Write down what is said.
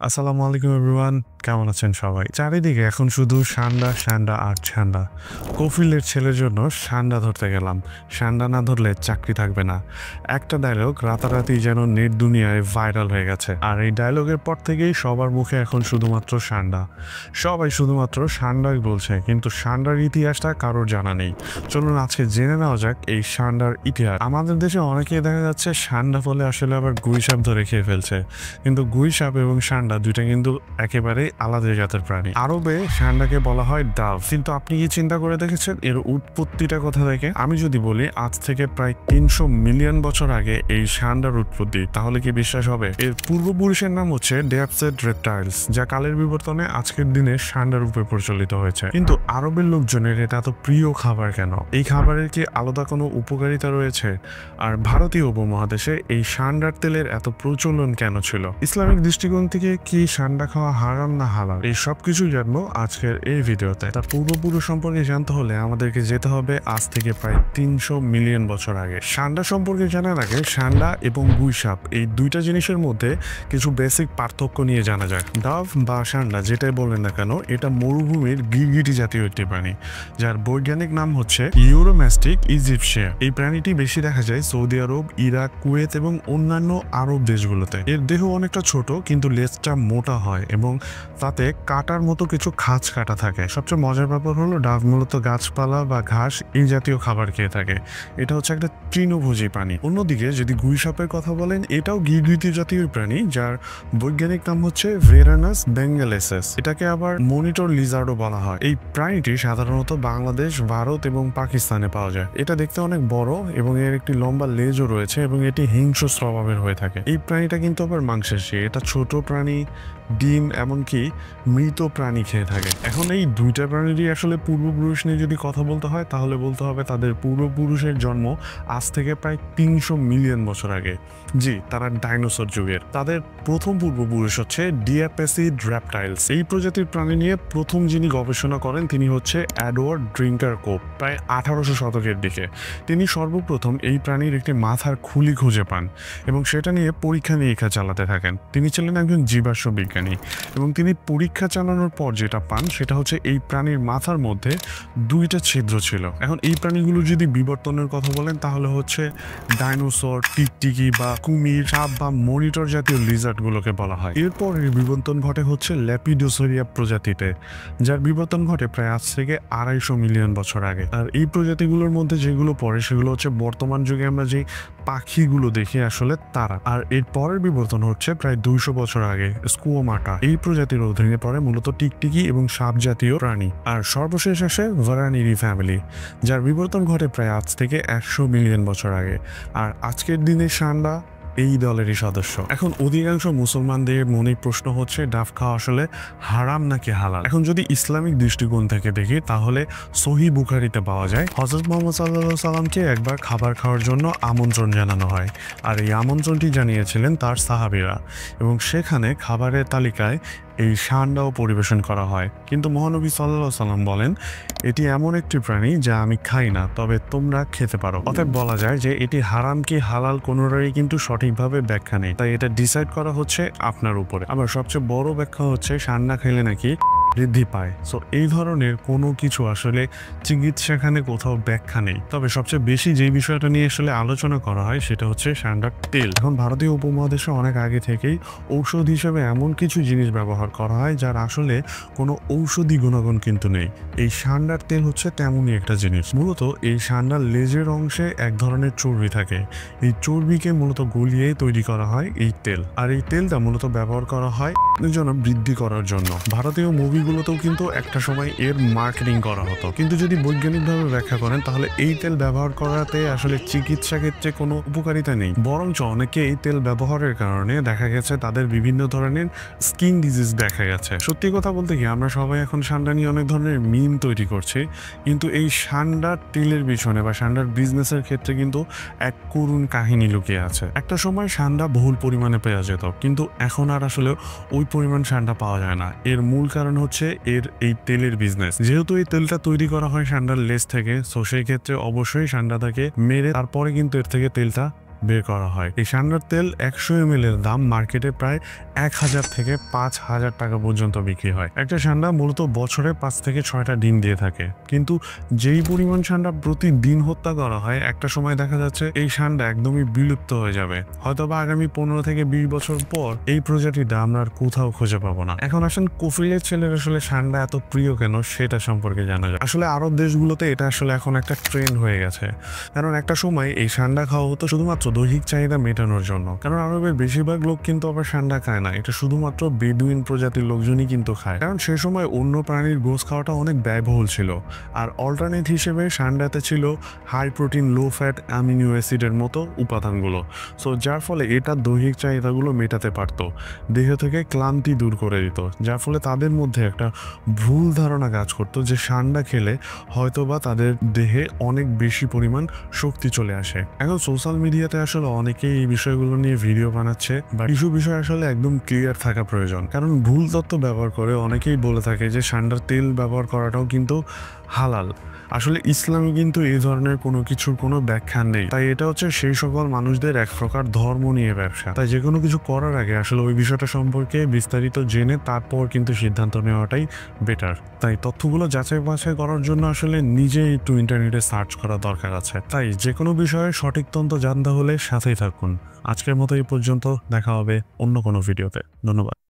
আসসালামু আলাইকুম এভরিওয়ান, কেমন আছেন সবাই? চারিদিকে এখন শুধু সান্ডা সান্ডা আর সান্ডা। কফিলের ছেলের জন্য সান্ডা ধরতে গেলাম, সান্ডা না ধরলে চাকরি থাকবে না। একটা ডায়লগ রাতারাতি যেন নেট দুনিয়ায় ভাইরাল হয়ে গেছে, আর এই ডায়লগের পর থেকেই সবার মুখে এখন শুধুমাত্র সান্ডা। সবাই শুধুমাত্র সান্ডাই বলছে, কিন্তু সান্ডার ইতিহাসটা কারোর জানা নেই। চলুন আজকে জেনে নেওয়া যাক এই সান্ডার ইতিহাস। আমাদের দেশে অনেকেই দেখা যাচ্ছে সান্ডা বলে আসলে আবার গুইসাপ ধরে খেয়ে ফেলছে, কিন্তু গুইসাপ এবং সান্ডা দুইটা কিন্তু একেবারে আলাদা জাতের প্রাণী। আরবে সান্ডাকে বলা হয় ডাভ, কিন্তু আপনি কি চিন্তা করে দেখেছেন এর উৎপত্তিটা কোথা থেকে? আমি যদি বলি আজ থেকে প্রায় 300 মিলিয়ন বছর আগে এই সান্ডার উৎপত্তি, তাহলে কি বিশ্বাস হবে? এর পূর্বপুরুষের নাম হচ্ছে ডেপসেড রেপটাইলস, যা কালের বিবর্তনে আজকের দিনে সান্ডার রূপে প্রচলিত হয়েছে। কিন্তু আরবের লোকজনের এটা এত প্রিয় খাবার কেন? এই খাবারের কি আলাদা কোনো উপকারিতা রয়েছে? আর ভারতীয় উপমহাদেশে এই সান্ডার তেলের এত প্রচলন কেন ছিল? ইসলামিক দৃষ্টিকোণ থেকে কি সান্ডা খাওয়া হারাম না হালাল? এই সবকিছু জানবো আজকের এই ভিডিওতে। তার পূর্বপুরুষ সম্পর্কে জানতে হলে আমাদেরকে যেতে হবে আজ থেকে প্রায় 300 মিলিয়ন বছর আগে। সান্ডা সম্পর্কে জানার আগে সান্ডা এবং গুইসাপ এই দুইটা জিনিসের মধ্যে কিছু বেসিক পার্থক্য নিয়ে জানা যাক। ডাভ বা সান্ডা যেটাই বলেন না কেন, এটা মরুভূমির গিরগিটি জাতীয় একটি প্রাণী, যার বৈজ্ঞানিক নাম হচ্ছে ইউরোম্যাস্টিক ইজিপশিয়া। এই প্রাণীটি বেশি দেখা যায় সৌদি আরব, ইরাক, কুয়েত এবং অন্যান্য আরব দেশগুলোতে। এর দেহ অনেকটা ছোট, কিন্তু লেজটা মোটা হয় এবং তাতে কাটার মতো কিছু খাঁজ কাটা থাকে। সবচেয়ে মজার ব্যাপার হলো ডাভ মূলত গাছপালা বা ঘাস এই জাতীয় খাবার খেয়ে থাকে। এটা হচ্ছে একটা তৃণভোজী প্রাণী। অন্যদিকে যদি গুইসাপের কথা বলেন, এটাও গিরগিটি জাতীয় প্রাণী, যার বৈজ্ঞানিক নাম হচ্ছে ভেরানাস বেঙ্গালেসিস। এটাকে আবার মনিটর লিজার্ডও বলা হয়। এই প্রাণীটি সাধারণত বাংলাদেশ, ভারত এবং পাকিস্তানে পাওয়া যায়। এটা দেখতে অনেক বড় এবং এর একটি লম্বা লেজও রয়েছে এবং এটি হিংস্র স্বভাবের হয়ে থাকে। এই প্রাণীটা কিন্তু আবার মাংসাশী। এটা ছোট প্রাণী, ডিম, এমনকি মৃত প্রাণী খেয়ে থাকে। এখন এই দুইটা প্রাণীরই আসলে পূর্বপুরুষ নিয়ে যদি কথা বলতে হয়, তাহলে বলতে হবে তাদের পূর্বপুরুষের জন্ম আজ থেকে প্রায় 300 মিলিয়ন বছর আগে। জি, তারা ডাইনোসর যুগের। তাদের প্রথম পূর্বপুরুষ হচ্ছে ডিয়াপেসিড রেপটাইলস। এই প্রজাতির প্রাণী নিয়ে প্রথম যিনি গবেষণা করেন তিনি হচ্ছে এডওয়ার্ড ড্রিঙ্কার কোপ, প্রায় 1800 শতকের দিকে। তিনি সর্বপ্রথম এই প্রাণীর একটি মাথার খুলি খুঁজে পান এবং সেটা নিয়ে পরীক্ষা নিরীক্ষা চালাতে থাকেন। তিনি ছিলেন একজন জীবাশ্ম বিজ্ঞানী এবং তিনি পরীক্ষা চালানোর পর যেটা পান সেটা হচ্ছে এই প্রাণীর মাথার মধ্যে দুইটা ছিদ্র ছিল। এখন এই প্রাণীগুলো যদি বিবর্তনের কথা বলেন, তাহলে হচ্ছে ডাইনোসর, টিকটিকি বা কুমির, সাপ বা মনিটর জাতীয় লিজার্ডগুলোকে বলা হয়। এরপর এর বিবর্তন ঘটে হচ্ছে ল্যাপিডোসোরিয়া প্রজাতিতে, যার বিবর্তন ঘটে প্রায় আজ থেকে 250 মিলিয়ন বছর আগে। আর এই প্রজাতিগুলোর মধ্যে যেগুলো পড়ে সেগুলো হচ্ছে বর্তমান যুগে আমরা যে পাখিগুলো দেখি আসলে তারা। আর এর পরের বিবর্তন হচ্ছে প্রায় 200 বছর আগে স্কুয়োমাটা। এই প্রজাতির অধীনে পড়ে মূলত টিকটিকি এবং সাপ জাতীয় প্রাণী। আর সর্বশেষ আসে ভারানিরি ফ্যামিলি, যার বিবর্তন ঘটে প্রায় আজ থেকে 100 মিলিয়ন বছর আগে। আর আজকের দিনে সান্ডা এই দলেরই সদস্য। এখন অধিকাংশ মুসলমানদের মনে প্রশ্ন হচ্ছে ডাভ খাওয়া আসলে হারাম নাকি হালাল? এখন যদি ইসলামিক দৃষ্টিকোণ থেকে দেখি, তাহলে সহিহ বুখারীতে পাওয়া যায় হযরত মুহাম্মদ সাল্লাল্লাহু আলাইহি সাল্লামকে একবার খাবার খাওয়ার জন্য আমন্ত্রণ জানানো হয়, আর এই আমন্ত্রণটি জানিয়েছিলেন তার সাহাবীরা এবং সেখানে খাবারের তালিকায় এই সান্ডাও পরিবেশন করা হয়। কিন্তু মহানবী সাল্লাল্লাহু আলাইহি সাল্লাম বলেন, এটি এমন একটি প্রাণী যা আমি খাই না, তবে তোমরা খেতে পারো। অতএব বলা যায় যে এটি হারাম কি হালাল কোনোটারই কিন্তু সঠিকভাবে ব্যাখ্যা নেই, তাই এটা ডিসাইড করা হচ্ছে আপনার উপরে। আবার সবচেয়ে বড় ব্যাখ্যা হচ্ছে সান্ডা খেলে নাকি বৃদ্ধি পায়। সো এই ধরনের কোনো কিছু আসলে চিকিৎসাখানে কোথাও ব্যাখ্যা নেই। তবে সবচেয়ে বেশি যে বিষয়টা নিয়ে আসলে আলোচনা করা হয় সেটা হচ্ছে সান্ডার তেল। এখন ভারতীয় উপমহাদেশে অনেক আগে থেকেই ঔষধ হিসেবে এমন কিছু জিনিস ব্যবহার করা হয় যার আসলে কোনো ঔষধি গুণাগুণ কিন্তু নেই। এই সান্ডার তেল হচ্ছে তেমনই একটা জিনিস। মূলত এই সান্ডার লেজের অংশে এক ধরনের চর্বি থাকে। এই চর্বিকে মূলত গলিয়ে তৈরি করা হয় এই তেল, আর এই তেলটা মূলত ব্যবহার করা হয় জন্য বৃদ্ধি করার জন্য। ভারতীয় মুভিগুলোতেও কিন্তু একটা সময় এর মার্কেটিং করা হতো। কিন্তু যদি বৈজ্ঞানিকভাবে ব্যাখ্যা করেন, তাহলে এই তেল ব্যবহার করাতে আসলে চিকিৎসা ক্ষেত্রে কোনো উপকারিতা নেই, বরঞ্চ অনেকে এই তেল ব্যবহারের কারণে দেখা গেছে তাদের বিভিন্ন ধরনের স্কিন ডিজিজ দেখা গেছে। সত্যি কথা বলতে কি, আমরা সবাই এখন সান্ডা নিয়ে অনেক ধরনের মিম তৈরি করছি, কিন্তু এই সান্ডার তেলের পিছনে বা সান্ডার বিজনেসের ক্ষেত্রে কিন্তু এক করুণ কাহিনী লুকিয়ে আছে। একটা সময় সান্ডা বহুল পরিমাণে পাওয়া যেত, কিন্তু এখন আর আসলে ওই পরিমাণ সান্ডা পাওয়া যায় না। এর মূল কারণ হচ্ছে এর এই তেলের বিজনেস। যেহেতু এই তেলটা তৈরি করা হয় সান্ডার লেজ থেকে, সো সেই ক্ষেত্রে অবশ্যই সান্ডাটাকে মেরে তারপরে কিন্তু এর থেকে তেলটা বের করা হয়। এই সান্ডার তেল 100 ml এর দাম মার্কেটে প্রায় 1000 থেকে 5000 টাকা পর্যন্ত বিক্রি হয়। একটা সান্ডা মূলত বছরে 5 থেকে 6টা ডিম দিয়ে থাকে, কিন্তু যেই পরিমাণ সান্ডা প্রতিদিন হত্যা করা হয়, একটা সময় দেখা যাচ্ছে এই সান্ডা একদমই বিলুপ্ত হয়ে যাবে। হয়তোবা আগামী 15 থেকে 20 বছর পর এই প্রজাতিটা আমরা আর কোথাও খুঁজে পাবো না। এখন আসেন কফিলের ছেলের আসলে সান্ডা এত প্রিয় কেন সেটা সম্পর্কে জানা যায়। আসলে আরব দেশগুলোতে এটা আসলে এখন একটা ট্রেন্ড হয়ে গেছে, কারণ একটা সময় এই সান্ডা খাওয়া হতো শুধুমাত্র দৈহিক চাহিদা মেটানোর জন্য। কারণ আরবের বেশিরভাগ লোক কিন্তু আবার সান্ডা খায় না, এটা শুধুমাত্র বেদুইন প্রজাতির লোকজনই কিন্তু খায়, কারণ সে সময় অন্য প্রাণীর গোস খাওয়াটা অনেক ব্যয়বহুল ছিল। আর অল্টারনেট হিসেবে সান্ডাতে ছিল high protein low fat amino অ্যাসিডের মতো উপাদানগুলো। সো যার ফলে এটা দৈহিক চাহিদাগুলো মেটাতে পারত, দেহ থেকে ক্লান্তি দূর করে দিত, যার ফলে তাদের মধ্যে একটা ভুল ধারণা কাজ করতো যে সান্ডা খেলে হয়তোবা তাদের দেহে অনেক বেশি পরিমাণ শক্তি চলে আসে। এখন সোশ্যাল মিডিয়াতে আসলে অনেকেই এই বিষয়গুলো নিয়ে ভিডিও বানাচ্ছে, বা কিছু বিষয় আসলে একদম ক্লিয়ার থাকা প্রয়োজন, কারণ ভুল তথ্য ব্যবহার করে অনেকেই বলে থাকে যে সান্ডার তেল ব্যবহার করাটাও কিন্তু হালাল। আসলে ইসলামে কিন্তু এই ধরনের কোনো কিছুর কোনো ব্যাখ্যা নেই, তাই এটা হচ্ছে সেই সকল মানুষদের এক প্রকার ধর্ম নিয়ে ব্যবসা। তাই যে কোনো কিছু করার আগে আসলে ওই বিষয়টা সম্পর্কে বিস্তারিত জেনে তারপর কিন্তু সিদ্ধান্ত নেওয়াটাই বেটার। তাই তথ্যগুলো যাচাই বাছাই করার জন্য আসলে নিজেই একটু ইন্টারনেটে সার্চ করা দরকার আছে। তাই যে কোনো বিষয়ে সঠিক তথ্য জানতে হলে সাথেই থাকুন। আজকের মতো এই পর্যন্ত, দেখা হবে অন্য কোনো ভিডিওতে। ধন্যবাদ।